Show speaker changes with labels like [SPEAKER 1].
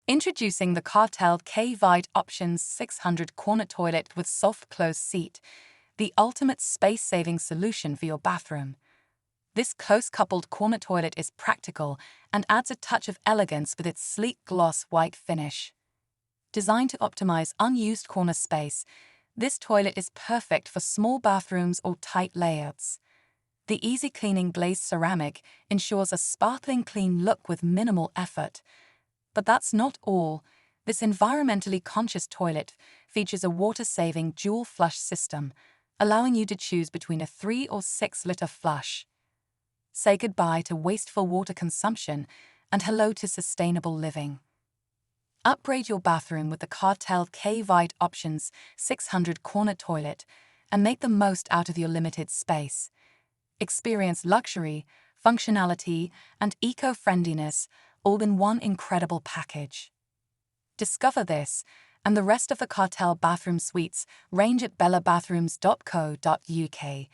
[SPEAKER 1] Introducing the Kartell K-VIT Options 600 corner toilet with soft close seat, the ultimate space-saving solution for your bathroom. This close-coupled corner toilet is practical and adds a touch of elegance with its sleek gloss white finish. Designed to optimize unused corner space, this toilet is perfect for small bathrooms or tight layouts. The easy-cleaning glazed ceramic ensures a sparkling clean look with minimal effort. But that's not all. This environmentally conscious toilet features a water-saving dual flush system, allowing you to choose between a 3 or 6 liter flush. Say goodbye to wasteful water consumption and hello to sustainable living. Upgrade your bathroom with the Kartell K-VIT Options 600 corner toilet and make the most out of your limited space. Experience luxury, functionality, and eco-friendliness all in one incredible package. Discover this and the rest of the Kartell bathroom suites range at bellabathrooms.co.uk.